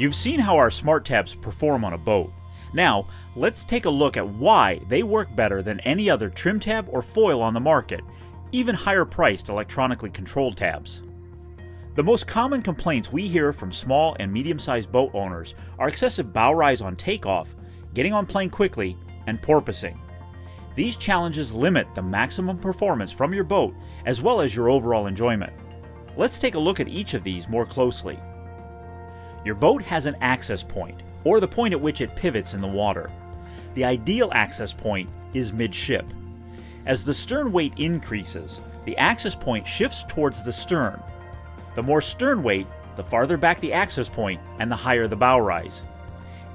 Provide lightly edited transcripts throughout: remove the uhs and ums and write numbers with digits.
You've seen how our Smart Tabs perform on a boat. Now, let's take a look at why they work better than any other trim tab or foil on the market, even higher priced electronically controlled tabs. The most common complaints we hear from small and medium-sized boat owners are excessive bow rise on takeoff, getting on plane quickly, and porpoising. These challenges limit the maximum performance from your boat as well as your overall enjoyment. Let's take a look at each of these more closely. Your boat has an access point, or the point at which it pivots in the water. The ideal access point is midship. As the stern weight increases, the access point shifts towards the stern. The more stern weight, the farther back the access point and the higher the bow rise.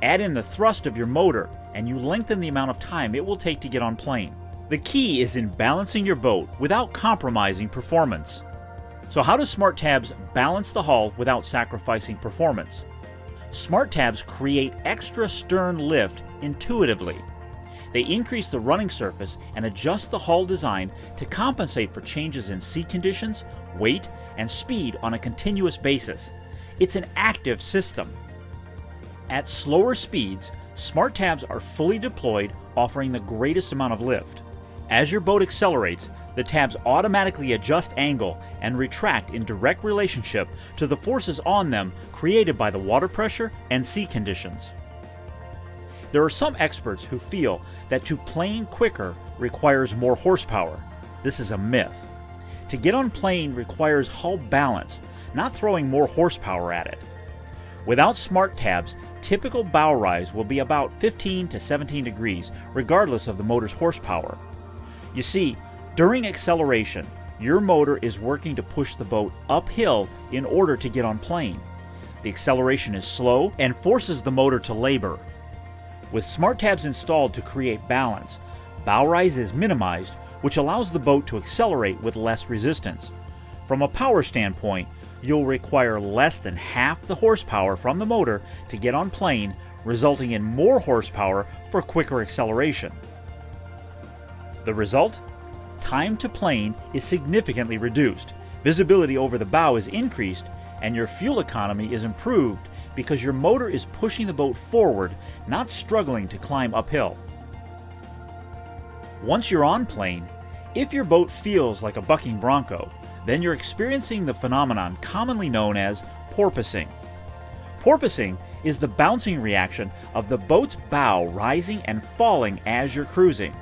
Add in the thrust of your motor and you lengthen the amount of time it will take to get on plane. The key is in balancing your boat without compromising performance. So how does Smart Tabs balance the hull without sacrificing performance? Smart Tabs create extra stern lift intuitively. They increase the running surface and adjust the hull design to compensate for changes in sea conditions, weight, and speed on a continuous basis. It's an active system. At slower speeds, Smart Tabs are fully deployed, offering the greatest amount of lift. As your boat accelerates, the tabs automatically adjust angle and retract in direct relationship to the forces on them created by the water pressure and sea conditions. There are some experts who feel that to plane quicker requires more horsepower. This is a myth. To get on plane requires hull balance, not throwing more horsepower at it. Without Smart Tabs, typical bow rise will be about 15 to 17 degrees, regardless of the motor's horsepower. You see, during acceleration, your motor is working to push the boat uphill in order to get on plane. The acceleration is slow and forces the motor to labor. With Smart Tabs installed to create balance, bow rise is minimized, which allows the boat to accelerate with less resistance. From a power standpoint, you'll require less than half the horsepower from the motor to get on plane, resulting in more horsepower for quicker acceleration. The result? Time to plane is significantly reduced, visibility over the bow is increased, and your fuel economy is improved because your motor is pushing the boat forward, not struggling to climb uphill. Once you're on plane, if your boat feels like a bucking bronco, then you're experiencing the phenomenon commonly known as porpoising. Porpoising is the bouncing reaction of the boat's bow rising and falling as you're cruising.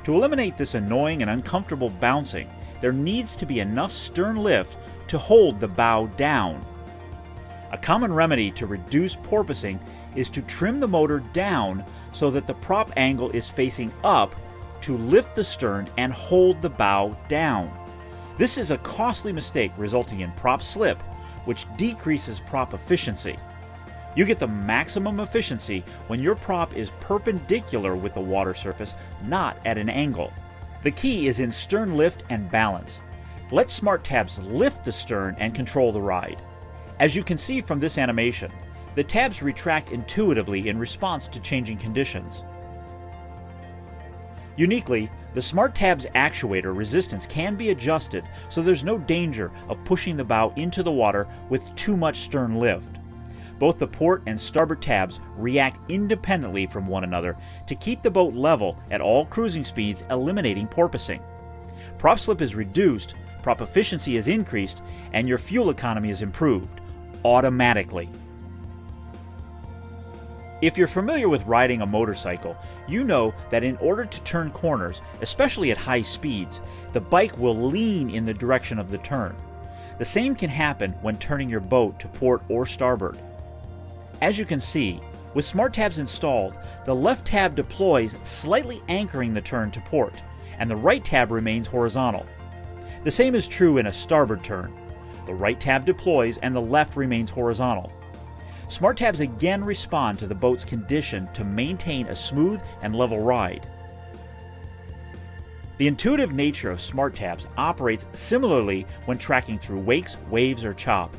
To eliminate this annoying and uncomfortable bouncing, there needs to be enough stern lift to hold the bow down. A common remedy to reduce porpoising is to trim the motor down so that the prop angle is facing up to lift the stern and hold the bow down. This is a costly mistake resulting in prop slip, which decreases prop efficiency. You get the maximum efficiency when your prop is perpendicular with the water surface, not at an angle. The key is in stern lift and balance. Let Smart Tabs lift the stern and control the ride. As you can see from this animation, the tabs retract intuitively in response to changing conditions. Uniquely, the Smart Tabs actuator resistance can be adjusted so there's no danger of pushing the bow into the water with too much stern lift. Both the port and starboard tabs react independently from one another to keep the boat level at all cruising speeds, eliminating porpoising. Prop slip is reduced, prop efficiency is increased, and your fuel economy is improved automatically. If you're familiar with riding a motorcycle, you know that in order to turn corners, especially at high speeds, the bike will lean in the direction of the turn. The same can happen when turning your boat to port or starboard. As you can see, with Smart Tabs installed, the left tab deploys, slightly anchoring the turn to port, and the right tab remains horizontal. The same is true in a starboard turn. The right tab deploys and the left remains horizontal. Smart Tabs again respond to the boat's condition to maintain a smooth and level ride. The intuitive nature of Smart Tabs operates similarly when tracking through wakes, waves, or chop.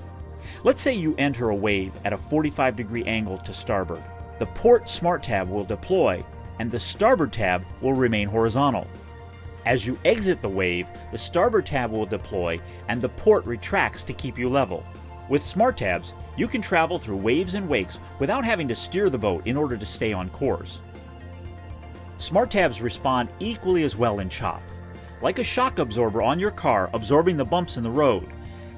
Let's say you enter a wave at a 45-degree angle to starboard. The port Smart Tab will deploy, and the starboard tab will remain horizontal. As you exit the wave, the starboard tab will deploy, and the port retracts to keep you level. With Smart Tabs, you can travel through waves and wakes without having to steer the boat in order to stay on course. Smart Tabs respond equally as well in chop. Like a shock absorber on your car absorbing the bumps in the road,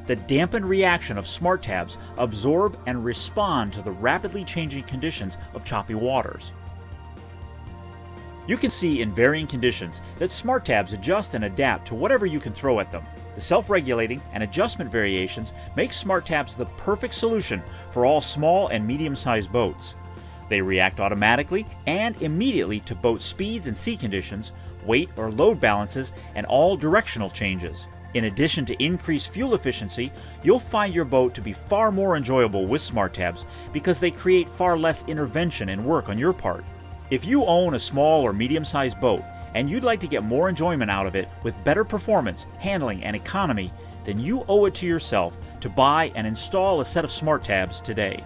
the dampened reaction of Smart Tabs absorb and respond to the rapidly changing conditions of choppy waters. You can see in varying conditions that Smart Tabs adjust and adapt to whatever you can throw at them. The self-regulating and adjustment variations make Smart Tabs the perfect solution for all small and medium-sized boats. They react automatically and immediately to boat speeds and sea conditions, weight or load balances, and all directional changes. In addition to increased fuel efficiency, you'll find your boat to be far more enjoyable with Smart Tabs because they create far less intervention and work on your part. If you own a small or medium-sized boat and you'd like to get more enjoyment out of it with better performance, handling, and economy, then you owe it to yourself to buy and install a set of Smart Tabs today.